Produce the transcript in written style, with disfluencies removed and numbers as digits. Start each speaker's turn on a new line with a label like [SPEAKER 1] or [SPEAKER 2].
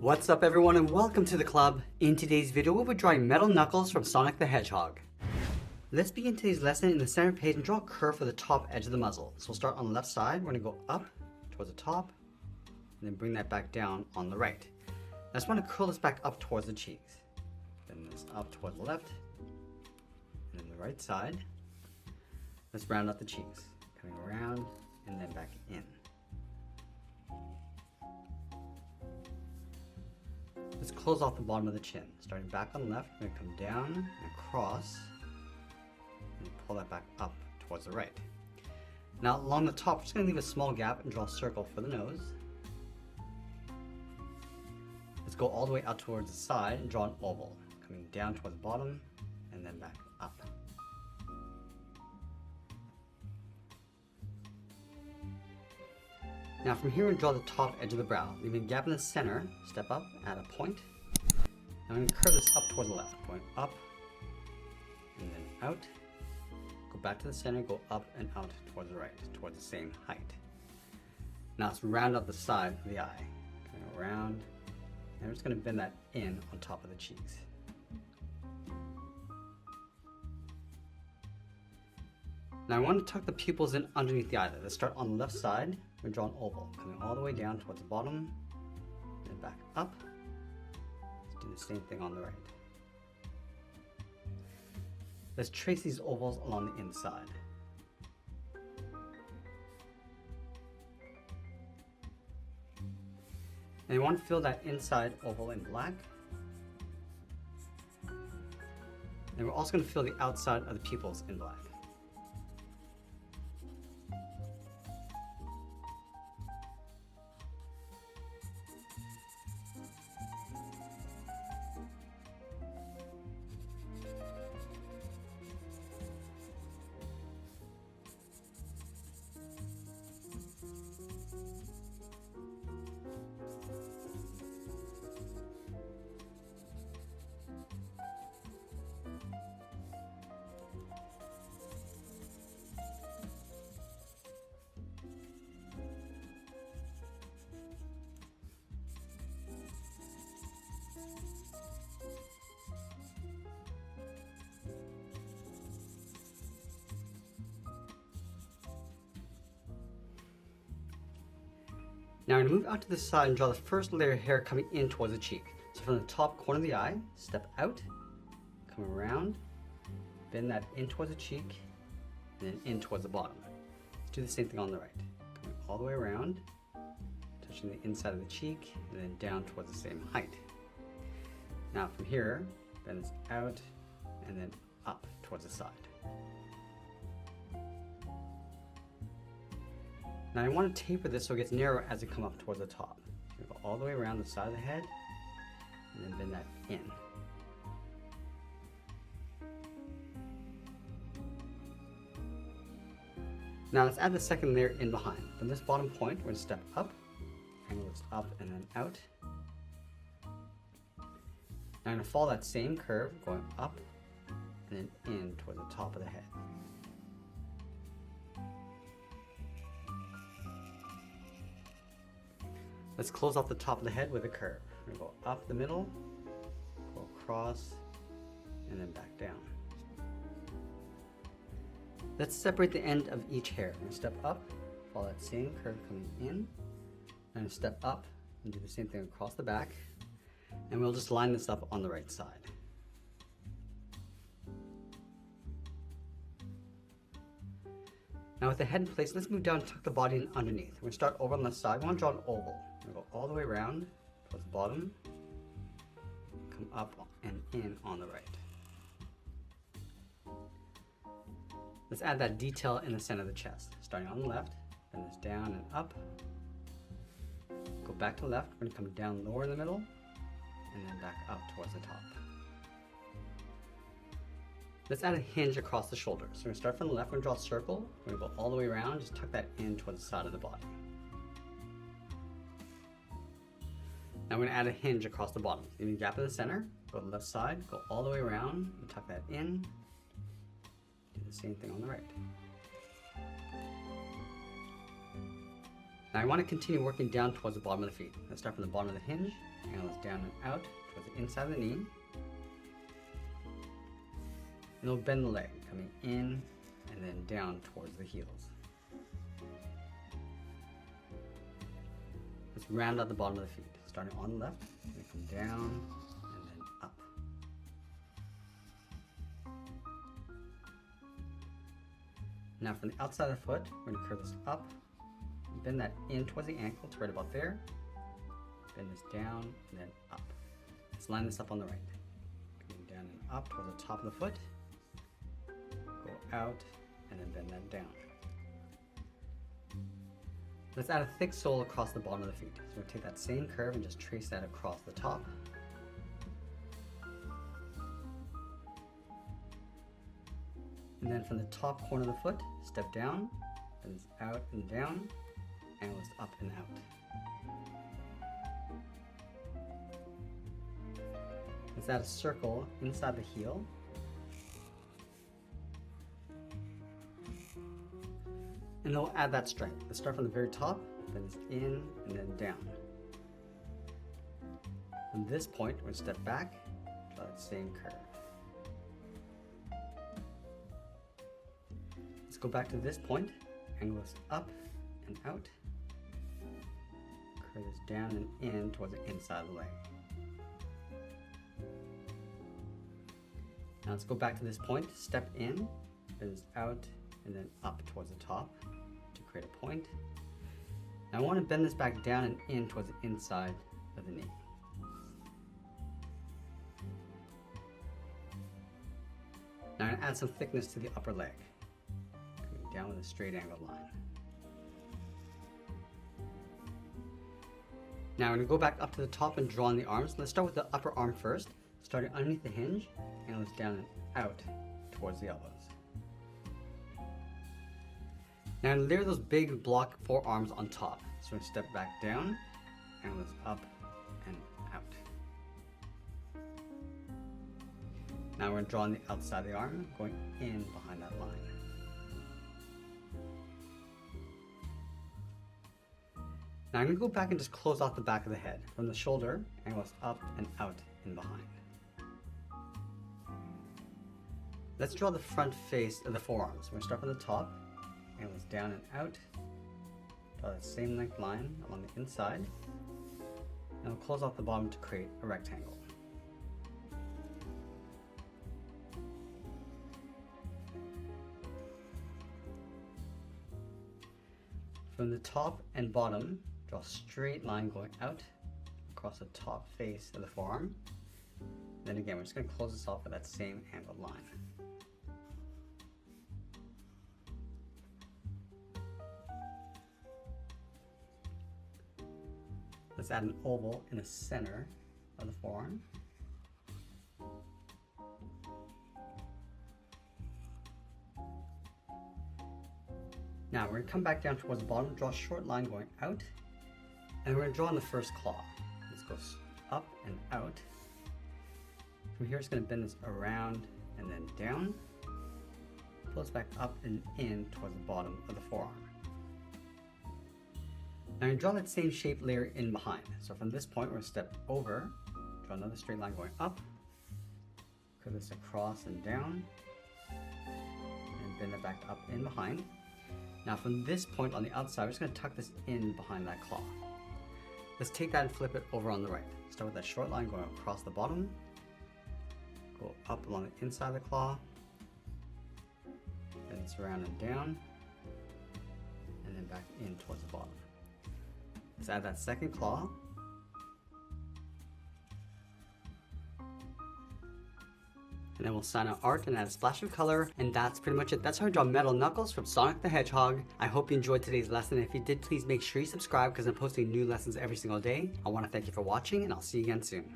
[SPEAKER 1] What's up everyone and welcome to the club. In today's video we'll be drawing Metal Knuckles from Sonic the Hedgehog. Let's begin today's lesson in the center page and draw a curve for the top edge of the muzzle. So we'll start on the left side, we're going to go up towards the top and then bring that back down on the right. I just want to curl this back up towards the cheeks. Then this up towards the left and then the right side. Let's round out the cheeks, coming around and then back in. Let's close off the bottom of the chin. Starting back on the left, we're going to come down and across and pull that back up towards the right. Now along the top, we're just going to leave a small gap and draw a circle for the nose. Let's go all the way out towards the side and draw an oval, coming down towards the bottom and then back up. Now from here, we'll draw the top edge of the brow, leaving a gap in the center, step up, add a point. Now I'm going to curve this up toward the left, going up and then out. Go back to the center, go up and out towards the right, towards the same height. Now let's round out the side of the eye, going around, and we're just going to bend that in on top of the cheeks. Now I want to tuck the pupils in underneath the eyelid. Let's start on the left side. We draw an oval, coming all the way down towards the bottom, and back up. Let's do the same thing on the right. Let's trace these ovals along the inside. And you want to fill that inside oval in black. And we're also going to fill the outside of the pupils in black. Now I'm going to move out to the side and draw the first layer of hair coming in towards the cheek. So from the top corner of the eye, step out, come around, bend that in towards the cheek, and then in towards the bottom. Let's do the same thing on the right. Coming all the way around, touching the inside of the cheek, and then down towards the same height. Now from here, bend this out, and then up towards the side. Now I want to taper this so it gets narrower as it comes up towards the top. So go all the way around the side of the head and then bend that in. Now let's add the second layer in behind. From this bottom point, we're going to step up, angle this up and then out. Now I'm going to follow that same curve, going up and then in toward the top of the head. Let's close off the top of the head with a curve. We're going to go up the middle, go across, and then back down. Let's separate the end of each hair. We're going to step up, follow that same curve coming in, and step up and do the same thing across the back. And we'll just line this up on the right side. Now with the head in place, let's move down and tuck the body in underneath. We're going to start over on the side. We want to draw an oval. We're going to go all the way around towards the bottom, come up and in on the right. Let's add that detail in the center of the chest. Starting on the left, bend this down and up. Go back to the left. We're going to come down lower in the middle and then back up towards the top. Let's add a hinge across the shoulders. So we're going to start from the left, we're going to draw a circle. We're going to go all the way around, just tuck that in towards the side of the body. Now we're going to add a hinge across the bottom. Leaving a gap in the center, go to the left side, go all the way around, and tuck that in. Do the same thing on the right. Now I want to continue working down towards the bottom of the feet. Let's start from the bottom of the hinge, angle this down and out towards the inside of the knee. And we'll bend the leg, coming in and then down towards the heels. Let's round out the bottom of the feet, starting on the left, and come down and then up. Now from the outside of the foot, we're going to curve this up, bend that in towards the ankle to right about there, bend this down and then up. Let's line this up on the right. Coming down and up towards the top of the foot, go out and then bend that down. Let's add a thick sole across the bottom of the feet. So we're going to take that same curve and just trace that across the top. And then from the top corner of the foot, step down, bend this out and down, angle this up and out. Let's add a circle inside the heel. And then we'll add that strength. Let's start from the very top, bend this in and then down. From this point, we're going to step back, draw that same curve. Let's go back to this point, angle this up and out, curve this down and in towards the inside of the leg. Now let's go back to this point, step in, bend this out and then up towards the top to create a point. Now I want to bend this back down and in towards the inside of the knee. Now I'm going to add some thickness to the upper leg, coming down with a straight angled line. Now we're going to go back up to the top and draw on the arms. Let's start with the upper arm first, starting underneath the hinge, and let's down and out towards the elbows. Now layer those big block forearms on top. So we're going to step back down, and let's up and out. Now we're going to draw on the outside of the arm, going in behind that line. Now I'm going to go back and just close off the back of the head. From the shoulder, angle us up and out and behind. Let's draw the front face of the forearms. We're going to start from the top, angle us down and out, draw that same length line along the inside, and we'll close off the bottom to create a rectangle. From the top and bottom, draw a straight line going out across the top face of the forearm. Then again, we're just going to close this off with that same angled line. Let's add an oval in the center of the forearm. Now we're going to come back down towards the bottom, draw a short line going out, and we're going to draw on the first claw. This goes up and out. From here, it's going to bend this around and then down. Pull this back up and in towards the bottom of the forearm. Now I'm going to draw that same shape layer in behind. So from this point, we're going to step over, draw another straight line going up, curve this across and down, and bend it back up in behind. Now from this point on the outside, we're just going to tuck this in behind that claw. Let's take that and flip it over on the right. Start with that short line going across the bottom, go up along the inside of the claw, bend this around and down, and then back in towards the bottom. Let's add that second claw. And then we'll sign our art and add a splash of color, and that's pretty much it. That's how I draw metal knuckles from Sonic the Hedgehog. I hope you enjoyed today's lesson. If you did, please make sure you subscribe because I'm posting new lessons every single day. I want to thank you for watching, and I'll see you again soon.